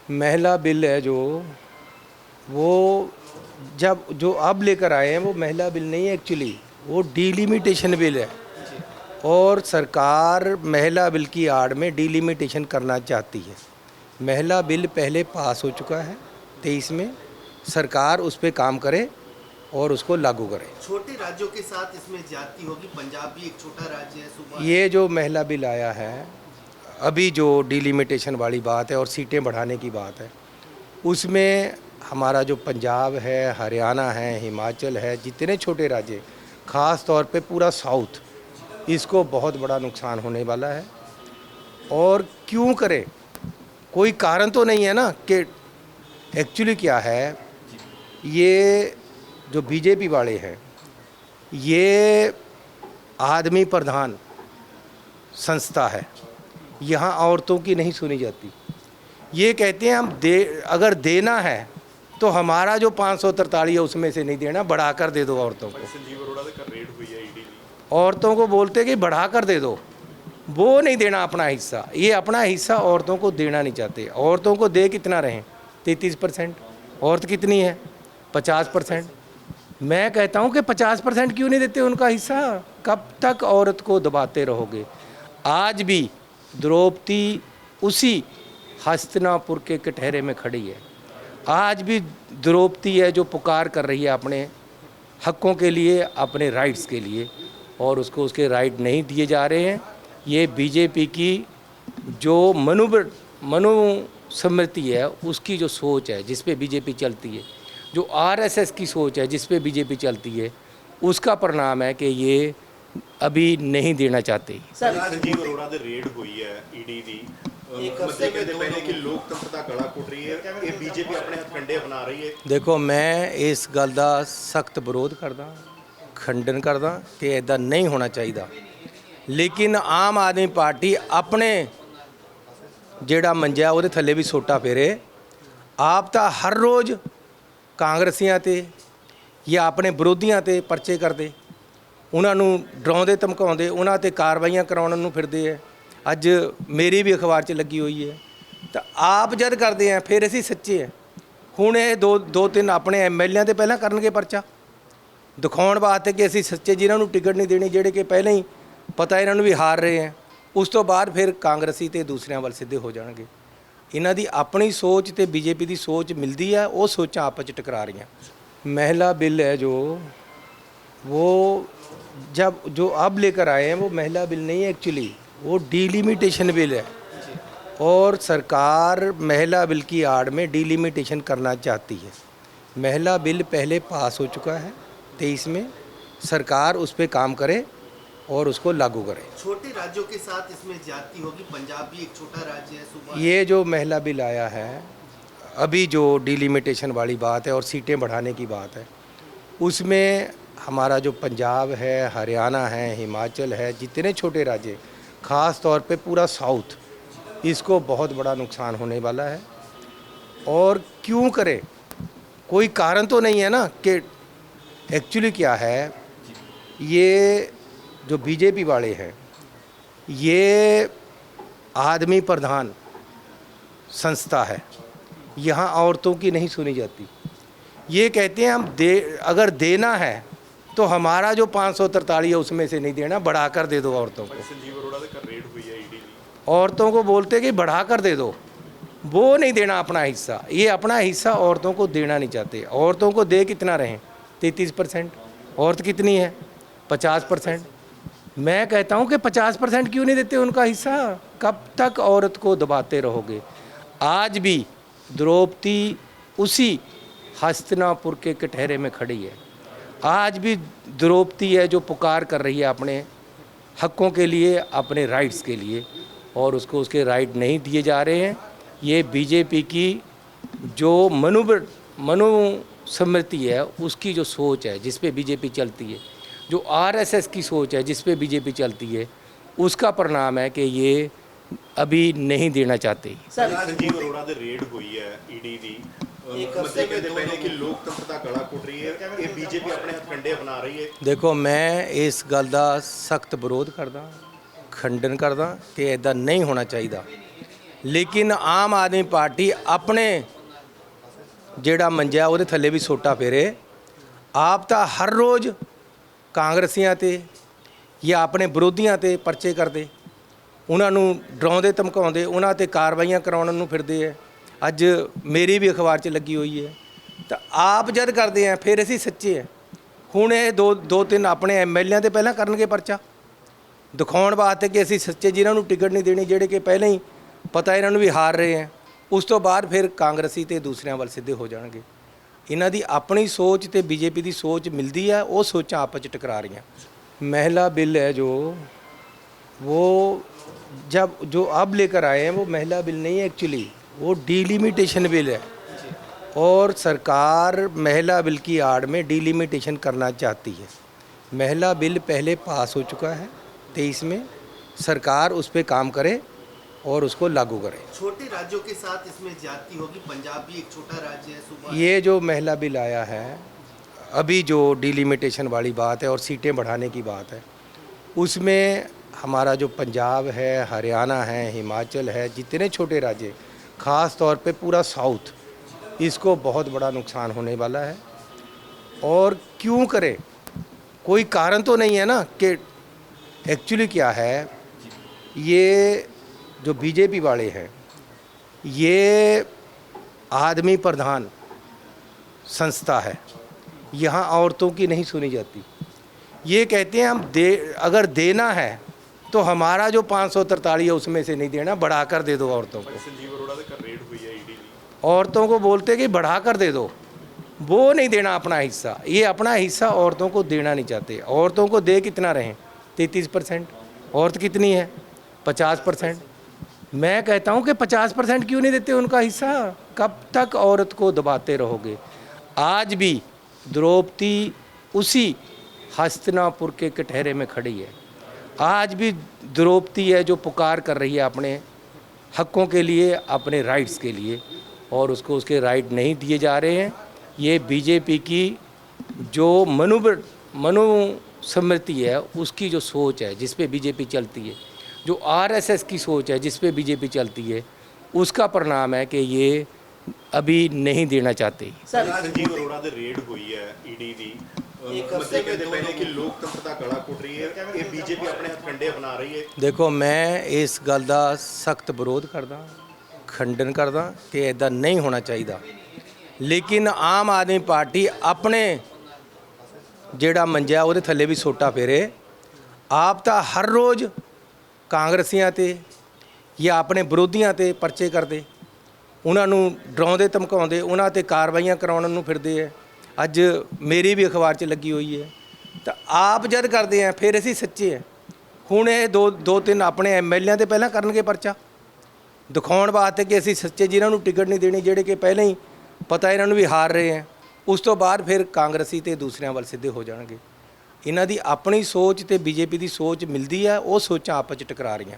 महिला बिल है जो वो जब जो अब लेकर आए हैं वो महिला बिल नहीं है एक्चुअली, वो डीलिमिटेशन बिल है। और सरकार महिला बिल की आड़ में डीलिमिटेशन करना चाहती है। महिला बिल पहले पास हो चुका है 23 में। सरकार उस पर काम करे और उसको लागू करे। छोटे राज्यों के साथ इसमें ज्यादती होगी। पंजाब भी एक छोटा राज्य है, सूबा है। ये जो महिला बिल आया है, अभी जो डीलिमिटेशन वाली बात है और सीटें बढ़ाने की बात है, उसमें हमारा जो पंजाब है, हरियाणा है, हिमाचल है, जितने छोटे राज्य, ख़ास तौर पे पूरा साउथ, इसको बहुत बड़ा नुकसान होने वाला है। और क्यों करे, कोई कारण तो नहीं है ना कि एक्चुअली क्या है। ये जो बीजेपी वाले हैं, ये आदमी प्रधान संस्था है। यहाँ औरतों की नहीं सुनी जाती। ये कहते हैं अगर देना है तो हमारा जो 543 है उसमें से नहीं देना, बढ़ाकर दे दो औरतों को। औरतों को बोलते कि बढ़ाकर दे दो, वो नहीं देना अपना हिस्सा। ये अपना हिस्सा औरतों को देना नहीं चाहते। औरतों को दे कितना रहें, 33%। औरत कितनी है, 50%। मैं कहता हूँ कि 50% क्यों नहीं देते उनका हिस्सा। कब तक औरत को दबाते रहोगे। आज भी द्रौपदी उसी हस्तिनापुर के कटहरे में खड़ी है। आज भी द्रौपदी है जो पुकार कर रही है अपने हकों के लिए, अपने राइट्स के लिए, और उसको उसके राइट नहीं दिए जा रहे हैं। ये बीजेपी की जो मनुस्मृति है, उसकी जो सोच है जिस पे बीजेपी चलती है, जो आरएसएस की सोच है जिस पे बीजेपी चलती है, उसका परिणाम है कि ये अभी नहीं देना चाहते। संजीव अरोड़ा दे रेड हुई है ईडी दी। कहते पहले कि लोकतंत्र का गला घुट रही है, ये बीजेपी अपने हथकंडे अपना रही है। देखो, मैं इस गल का सख्त विरोध करदा, खंडन करदा कि इदा नहीं होना चाहिए। लेकिन आम आदमी पार्टी अपने जेड़ा मंजा वो थले भी सोटा फेरे। आप तो हर रोज़ कांग्रेसियां ते या अपने विरोधियों ते परचे करते, उन्होंने डराउंदे धमकाउंदे, उन्होंने ते कार्रवाइयां कराउण नूं फिरदे है। अज मेरी भी अखबार 'च लगी हुई है। तो आप जद करते हैं फिर असीं सच्चे हैं। हुण ये दो तीन अपने MLA ते पहलां करनगे परचा दिखाउण वास्ते कि असीं सच्चे, जिन्हां नूं टिकट नहीं देनी, जिहड़े कि पहले ही पता इन्हां नूं भी हार रहे हैं। उस तो बाद फिर कांग्रेसी ते दूसरिਆਂ ਵੱਲ सिद्धे हो जाणगे। इन्हां दी अपनी सोच ते बीजेपी की सोच मिलती है, वो सोचां आपस 'च टकरा रही। महिला बिल है जो वो जो अब लेकर आए हैं वो महिला बिल नहीं है एक्चुअली, वो डीलिमिटेशन बिल है। और सरकार महिला बिल की आड़ में डीलिमिटेशन करना चाहती है। महिला बिल पहले पास हो चुका है 23 में। सरकार उस पर काम करे और उसको लागू करे। छोटे राज्यों के साथ इसमें ज्यादती होगी। पंजाब भी एक छोटा राज्य है, सूबा है। ये जो महिला बिल आया है, अभी जो डीलिमिटेशन वाली बात है और सीटें बढ़ाने की बात है, उसमें हमारा जो पंजाब है, हरियाणा है, हिमाचल है, जितने छोटे राज्य, ख़ास तौर पे पूरा साउथ, इसको बहुत बड़ा नुकसान होने वाला है। और क्यों करे, कोई कारण तो नहीं है ना कि एक्चुअली क्या है। ये जो बीजेपी वाले हैं, ये आदमी प्रधान संस्था है। यहाँ औरतों की नहीं सुनी जाती। ये कहते हैं अगर देना है तो हमारा जो 543 है उसमें से नहीं देना, बढ़ाकर दे दो औरतों को। संजीव अरोड़ा दे रेड हुई है ईडी दी। औरतों को बोलते कि बढ़ाकर दे दो, वो नहीं देना अपना हिस्सा। ये अपना हिस्सा औरतों को देना नहीं चाहते। औरतों को दे कितना रहें, 33%। औरत कितनी है, 50%। मैं कहता हूँ कि 50% क्यों नहीं देते उनका हिस्सा। कब तक औरत को दबाते रहोगे। आज भी द्रौपदी उसी हस्तिनापुर के कटहरे में खड़ी है। आज भी द्रौपदी है जो पुकार कर रही है अपने हकों के लिए, अपने राइट्स के लिए, और उसको उसके राइट नहीं दिए जा रहे हैं। ये बीजेपी की जो मनुस्मृति है, उसकी जो सोच है जिस पे बीजेपी चलती है, जो आरएसएस की सोच है जिस पे बीजेपी चलती है, उसका परिणाम है कि ये अभी नहीं देना चाहते। संजीव अरोड़ा दे रेड हुई है ईडी दी। कहते पहले कि लोकतंत्र का गला घुट रही है, ये बीजेपी अपने हथकंडे अपना रही है। देखो, मैं इस गल का सख्त विरोध करदा, खंडन करदा कि इदा नहीं होना चाहिए। ਲੇਕਿਨ ਆਮ ਆਦਮੀ ਪਾਰਟੀ ਆਪਣੇ ਜਿਹੜਾ ਮੰਜਾ ਉਹਦੇ ਥੱਲੇ ਵੀ ਸੋਟਾ ਫੇਰੇ। ਆਪ ਤਾਂ ਹਰ ਰੋਜ਼ ਕਾਂਗਰਸੀਆਂ ਤੇ ਜਾਂ ਆਪਣੇ ਵਿਰੋਧੀਆਂ ਤੇ ਪਰਚੇ ਕਰਦੇ, ਉਹਨਾਂ ਨੂੰ ਡਰਾਉਂਦੇ ਧਮਕਾਉਂਦੇ, ਉਹਨਾਂ ਤੇ ਕਾਰਵਾਈਆਂ ਕਰਾਉਣ ਨੂੰ ਫਿਰਦੇ ਹੈ। ਅੱਜ ਮੇਰੀ ਵੀ ਅਖਬਾਰ 'ਚ ਲੱਗੀ ਹੋਈ ਹੈ। ਤਾਂ ਆਪ ਜਦ ਕਰਦੇ ਆ ਫਿਰ ਅਸੀਂ ਸੱਚੇ ਹੈ। ਹੁਣ ਇਹ ਦੋ ਤਿੰਨ ਆਪਣੇ ਐਮਐਲਏਆਂ ਤੇ ਪਹਿਲਾਂ ਕਰਨਗੇ ਪਰਚਾ ਦਿਖਾਉਣ ਵਾਸਤੇ ਕਿ ਅਸੀਂ ਸੱਚੇ, ਜਿਨ੍ਹਾਂ ਨੂੰ ਟਿਕਟ ਨਹੀਂ ਦੇਣੀ, ਜਿਹੜੇ ਕਿ ਪਹਿਲਾਂ ਹੀ ਪਤਾ ਇਹਨਾਂ ਨੂੰ ਵੀ ਹਾਰ ਰਹੇ ਹੈ। ਉਸ ਤੋਂ ਬਾਅਦ ਫਿਰ ਕਾਂਗਰਸੀ ਤੇ ਦੂਸਰਿਆਂ ਵੱਲ ਸਿੱਧੇ ਹੋ ਜਾਣਗੇ। ਇਹਨਾਂ ਦੀ ਆਪਣੀ ਸੋਚ ਤੇ ਬੀਜੇਪੀ ਦੀ ਸੋਚ ਮਿਲਦੀ ਹੈ, ਉਹ ਸੋਚਾਂ ਆਪਸ 'ਚ ਟਕਰਾ ਰਹੀਆਂ। महिला बिल है जो वो जब जो अब लेकर आए हैं वो महिला बिल नहीं है, एक्चुअली वो डीलिमिटेशन बिल है। और सरकार महिला बिल की आड़ में डीलिमिटेशन करना चाहती है। महिला बिल पहले पास हो चुका है 23 में, सरकार उस पर काम करे और उसको लागू करे। छोटे राज्यों के साथ इसमें ज्यादती होगी। पंजाब भी एक छोटा राज्य है, सूबा ये जो महिला बिल आया है अभी, जो डीलिमिटेशन वाली बात है और सीटें बढ़ाने की बात है, उसमें हमारा जो पंजाब है, हरियाणा है, हिमाचल है, जितने छोटे राज्य, ख़ास तौर पे पूरा साउथ, इसको बहुत बड़ा नुकसान होने वाला है। और क्यों करे, कोई कारण तो नहीं है ना। कि एक्चुअली क्या है, ये जो बीजेपी वाले हैं, ये आदमी प्रधान संस्था है, यहाँ औरतों की नहीं सुनी जाती। ये कहते हैं हम अगर देना है तो हमारा जो 543 है उसमें से नहीं देना, बढ़ाकर दे दो औरतों को। संजीव अरोड़ा ਦੇ ਘਰ ਰੇਡ ਹੋਈ ਹੈ ईडी ਦੀ। औरतों को बोलते कि बढ़ाकर दे दो, वो नहीं देना अपना हिस्सा। ये अपना हिस्सा औरतों को देना नहीं चाहते। औरतों को दे कितना रहें, 33%। औरत कितनी है, 50%। मैं कहता हूँ कि 50% क्यों नहीं देते उनका हिस्सा? कब तक औरत को दबाते रहोगे? आज भी द्रौपदी उसी हस्तिनापुर के कटहरे में खड़ी है। आज भी द्रौपदी है जो पुकार कर रही है अपने हकों के लिए, अपने राइट्स के लिए, और उसको उसके राइट नहीं दिए जा रहे हैं। ये बीजेपी की जो मनुस्मृति है, उसकी जो सोच है जिस पे बीजेपी चलती है, जो आरएसएस की सोच है जिस पे बीजेपी चलती है, उसका परिणाम है कि ये अभी नहीं देना चाहते। संजीव अरोड़ा ਦੇ ਰੇਡ ਹੋਈ ਹੈ ईडी ਦੀ। ਮਤਲਬ ਕਹਿੰਦੇ ਪਹਿਲੇ ਕਿ ਲੋਕਤੰਤਰ ਦਾ ਗਲਾ ਘੁੱਟ ਰਹੀ ਹੈ, ਇਹ ਬੀਜੇਪੀ ਆਪਣੇ ਹੱਥ ਕੰਡੇ ਬਣਾ ਰਹੀ ਹੈ। ਦੇਖੋ, ਮੈਂ ਇਸ ਗੱਲ ਦਾ ਸਖਤ ਵਿਰੋਧ ਕਰਦਾ, ਖੰਡਨ ਕਰਦਾ ਕਿ ਇਦਾਂ ਨਹੀਂ ਹੋਣਾ ਚਾਹੀਦਾ। ਲੇਕਿਨ ਆਮ ਆਦਮੀ ਪਾਰਟੀ ਆਪਣੇ ਜਿਹੜਾ ਮੰਜਾ ਉਹਦੇ ਥੱਲੇ ਵੀ ਸੋਟਾ ਫੇਰੇ। ਆਪ ਤਾਂ ਹਰ ਰੋਜ਼ ਕਾਂਗਰਸੀਆਂ ਤੇ ਜਾਂ ਆਪਣੇ ਵਿਰੋਧੀਆਂ ਤੇ ਪਰਚੇ ਕਰਦੇ, ਉਹਨਾਂ ਨੂੰ ਡਰਾਉਂਦੇ ਧਮਕਾਉਂਦੇ, ਉਹਨਾਂ ਤੇ ਕਾਰਵਾਈਆਂ ਕਰਾਉਣ ਨੂੰ ਫਿਰਦੇ ਹੈ। ਅੱਜ ਮੇਰੀ ਵੀ ਅਖਬਾਰ 'ਚ ਲੱਗੀ ਹੋਈ ਹੈ। ਤਾਂ ਆਪ ਜਦ ਕਰਦੇ ਆ ਫਿਰ ਅਸੀਂ ਸੱਚੇ ਹੈ। ਹੁਣ ਇਹ ਦੋ ਤਿੰਨ ਆਪਣੇ ਐਮਐਲਏਆਂ ਤੇ ਪਹਿਲਾਂ ਕਰਨਗੇ ਪਰਚਾ ਦਿਖਾਉਣ ਵਾਸਤੇ ਕਿ ਅਸੀਂ ਸੱਚੇ, ਜਿਨ੍ਹਾਂ ਨੂੰ ਟਿਕਟ ਨਹੀਂ ਦੇਣੀ, ਜਿਹੜੇ ਕਿ ਪਹਿਲਾਂ ਹੀ ਪਤਾ ਇਹਨਾਂ ਨੂੰ ਵੀ ਹਾਰ ਰਹੇ ਹੈ। ਉਸ ਤੋਂ ਬਾਅਦ ਫਿਰ ਕਾਂਗਰਸੀ ਤੇ ਦੂਸਰਿਆਂ ਵੱਲ ਸਿੱਧੇ ਹੋ ਜਾਣਗੇ। ਇਹਨਾਂ ਦੀ ਆਪਣੀ ਸੋਚ ਤੇ ਬੀਜੇਪੀ ਦੀ ਸੋਚ ਮਿਲਦੀ ਹੈ, ਉਹ ਸੋਚਾਂ ਆਪਸ 'ਚ ਟਕਰਾ ਰਹੀਆਂ।